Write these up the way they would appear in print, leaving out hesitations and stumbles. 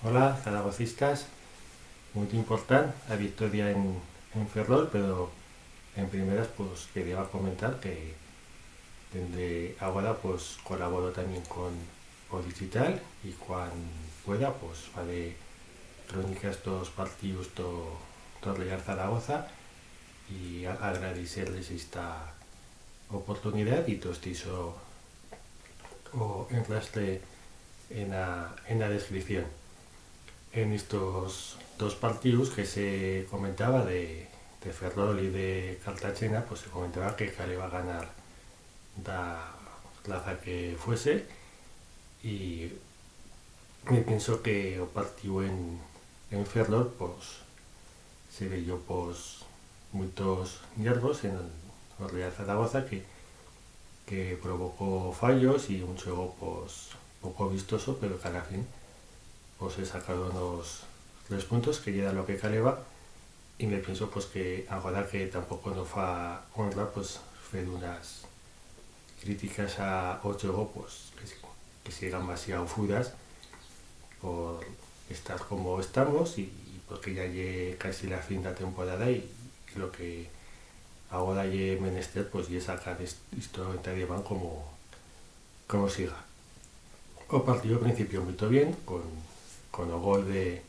Hola, zaragocistas. Muy importante la victoria en Ferrol, pero en primeras pues quería comentar que desde ahora pues colaboro también con O Digital y cuando pueda pues haré crónicas dos partidos do Real Zaragoza y agradecerles esta oportunidad y todo esto o enlace en la descripción. En estos dos partidos que se comentaba de Ferrol y de Cartagena, pues se comentaba que Cale va a ganar la plaza que fuese y me pienso que el partido en Ferrol pues se veyó pues muchos nervios en el Real Zaragoza que provocó fallos y un juego pues poco vistoso, pero que a la fin pues he sacado unos 3 puntos que ya lo que caleba y me pienso pues que ahora que tampoco nos fa honra pues fer unas críticas a Ochogo pues que sigan demasiado fudas por estar como estamos y porque ya llegue casi la fin de la temporada y lo que ahora llegue menester pues ya sacar esto en van como siga. O partido al principio muy bien con el gol de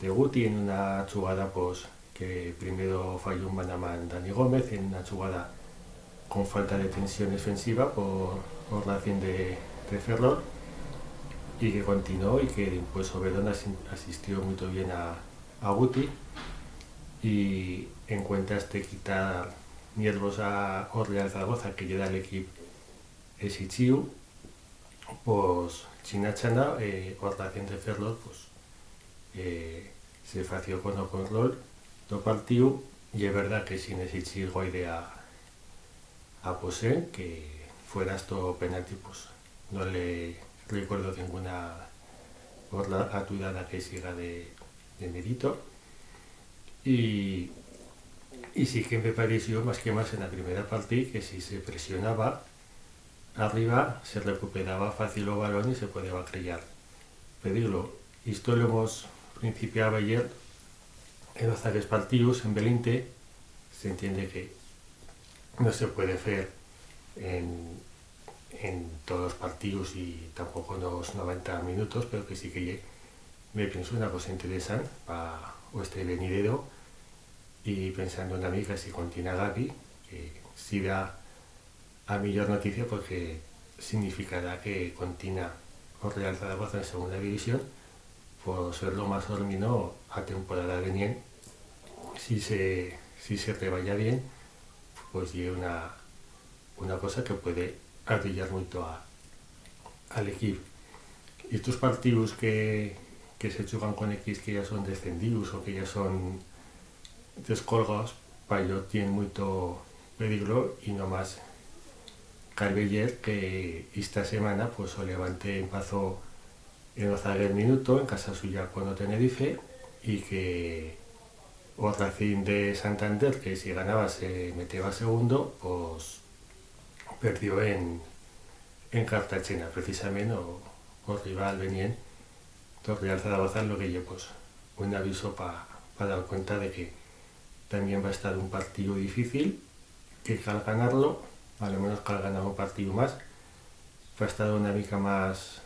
Guti en una jugada pues que primero falló un manaman Dani Gómez en una jugada con falta de tensión defensiva por la acción de Ferrol y que continuó y que pues Oberón asistió muy bien a Guti y en cuentas de quitar nervios a Real Zaragoza que llega el equipo Esichiu pues China Chana por la acción de Ferrol pues se fació con el control do partido y es verdad que sin exigir idea a Posé que fuera esto penalti pues no le recuerdo ninguna por la atudada que siga de mérito y, y sí que me pareció más que más en la primera partida que si se presionaba arriba se recuperaba fácil el balón y se podía crear pedirlo. Esto lo hemos principiado ayer en los tres partidos en Belinte. Se entiende que no se puede hacer en todos los partidos y tampoco en los 90 minutos, pero que sí que me pienso una cosa interesante para este venidero y pensando en la amiga si continúa Gaby, que si da a mejor noticia porque significará que continúa o Real Zaragoza en segunda división, por ser lo más dormido a temporada veniente. Si se reballa bien, pues lleva una cosa que puede atillar mucho al equipo. Y estos partidos que se juegan con equipos que ya son descendidos o que ya son descolgados, para ello tienen mucho peligro y no más Carveller que esta semana pues o Levante empezó en el minuto en casa suya con Tenerife y que o Racing de Santander que si ganaba se metía segundo pues perdió en Cartagena precisamente o rival venien Real Zaragoza lo que yo pues un aviso para dar cuenta de que también va a estar un partido difícil que al ganarlo a lo menos que al ganar un partido más va a estar una mica más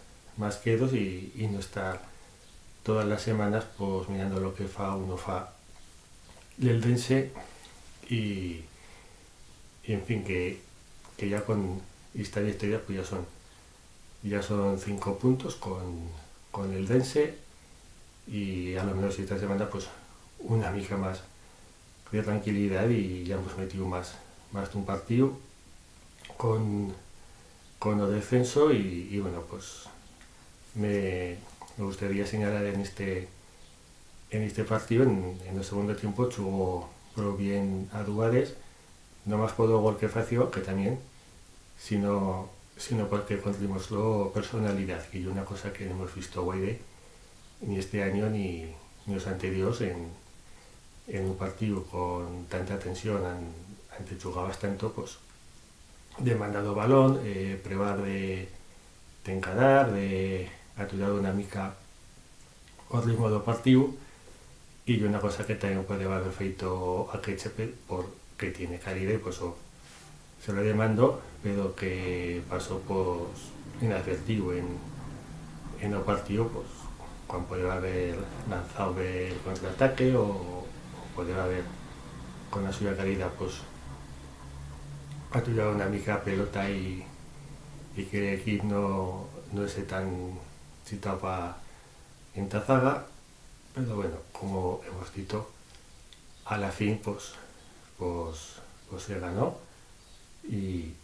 quedos y no estar todas las semanas pues mirando lo que fa uno fa el Dense y, y en fin que ya con esta victoria pues ya son 5 puntos con el Dense y a lo menos esta semana pues una mica más de tranquilidad y ya hemos metido más de un partido con el descenso y bueno pues me gustaría señalar en este partido en el segundo tiempo jugó bien a Duárez no más por el gol que fació que también sino porque construimos personalidad que es una cosa que no hemos visto guay ni este año ni los anteriores en un partido con tanta tensión antes jugabas tanto pues demandado balón probar de encarar de aturar una mica o ritmo do partido, y una cosa que también puede haber feito a Ketchup porque tiene calidad, pues se lo demandó, pero que pasó pues inadvertido en el partido, pues cuando podía haber lanzado el contraataque o podía haber con la suya calidad pues aturar una mica pelota y que el equipo no esté tan citado para en zaga, pero bueno, como hemos dicho, a la fin pues se ganó y,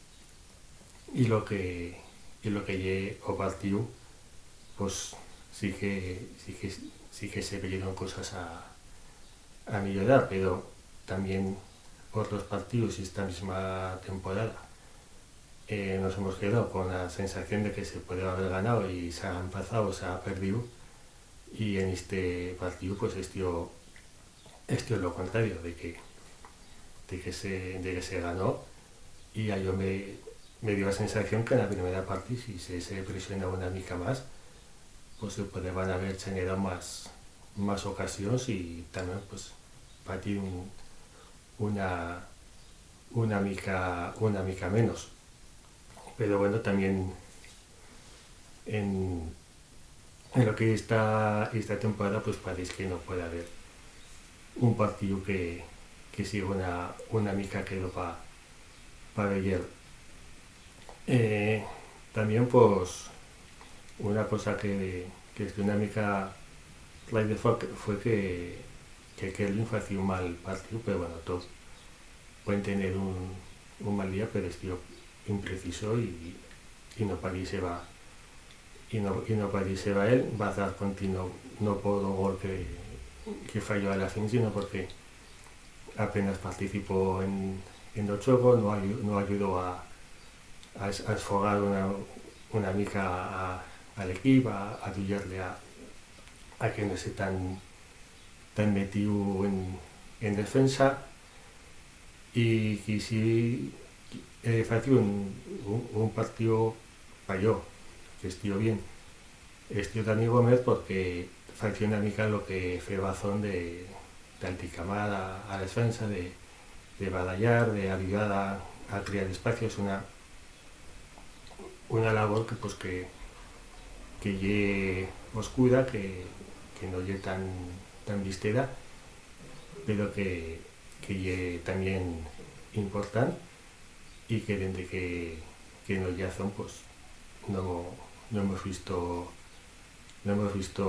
y lo que llegué o partido pues sí que se veían cosas a mejorar, pero también por los partidos y esta misma temporada nos hemos quedado con la sensación de que se puede haber ganado y se ha empezado, se ha perdido, y en este partido pues esto es lo contrario de que se ganó, y a yo me dio la sensación que en la primera parte si se presionaba una mica más pues se podrían haber generado más ocasiones y también pues batir una mica menos, pero bueno, también en, en lo que esta temporada pues parece que no puede haber un partido que siga una mica quedó para ayer. También pues una cosa que es una mica raíz de fue que Kelvin hacía un mal partido, pero bueno, todos pueden tener un mal día, pero es tío impreciso y no parece va y no parece va él, va a dar continuo no por el gol que falló a la fin, sino porque apenas participó en el juego, no ayudó a esfogar una mica al equipo, a ayudarle a que no esté tan metido en defensa, y que si hacía un partido falló, que estuvo bien, estuvo Dani Gómez porque hacía una mica lo que fue bazón de anticamar a la defensa, de batallar, de ayudar a crear espacios, una labor que pues que ye oscura, que no ye tan vistera, pero que ye también importante, y que desde que no ya son pues no hemos visto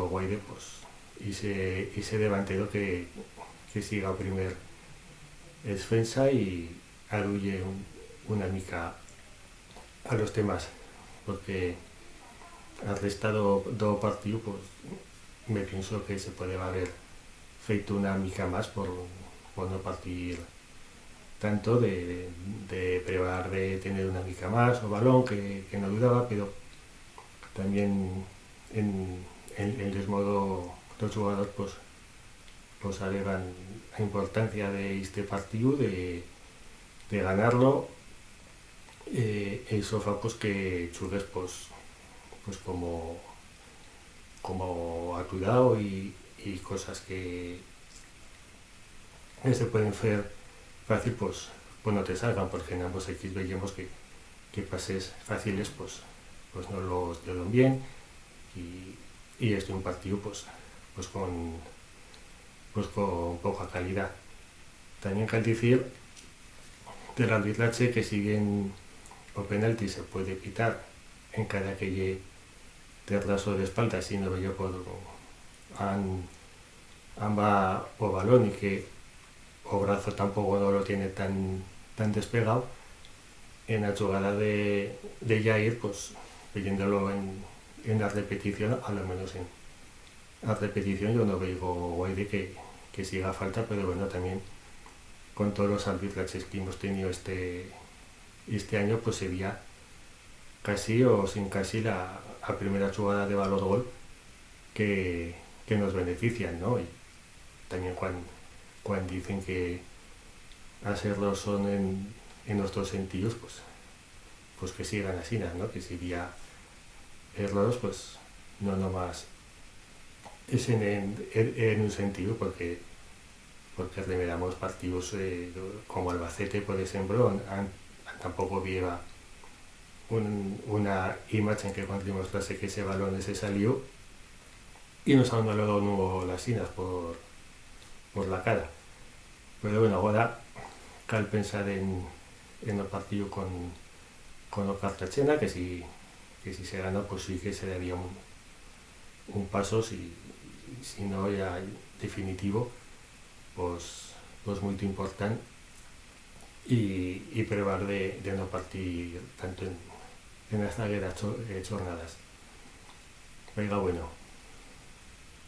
Guaide pues y ese delantero que siga primer defensa y arulle una mica a los temas, porque al restado do partido pues me pienso que se puede haber feito una mica más por no partir tanto de probar de tener una mica más o balón que no dudaba, pero también en el modo los jugadores pues alegan la importancia de este partido, de ganarlo, eso fa pues que chugues pues como a cuidado y cosas que se pueden hacer fácil pues no te salgan, porque en ambos equipos veíamos que pases fáciles pues no los dieron bien, y este un partido pues con poca calidad. También hay que decir del arbitraje que siguen o penalti se puede pitar en cada que llegue de raso de espalda, si no yo por amba o balón y que o brazo tampoco no lo tiene tan despegado, en la jugada de Jair pues pidiéndolo en la repetición, a lo menos en la repetición yo no veo Guaide que siga falta, pero bueno, también con todos los arbitrajes que hemos tenido este año pues sería casi o sin casi la primera jugada de valor gol que nos benefician, ¿no? Y también cuando dicen que hacerlo son en nuestros sentidos, pues que sigan así, ¿no? Que si había errores, pues no nomás es en un sentido porque remiramos partidos como Albacete, por ejemplo, tampoco lleva una imagen que cuando demostrase que ese balón se salió y nos han dado nuevo las sinas por la cara. Pero bueno, ahora cal pensar en el partido con el Cartagena, que si se gana, pues sí que se daría un paso, si no ya definitivo, pues muy importante y probar de no partir tanto en las zagueras jornadas. Venga, bueno,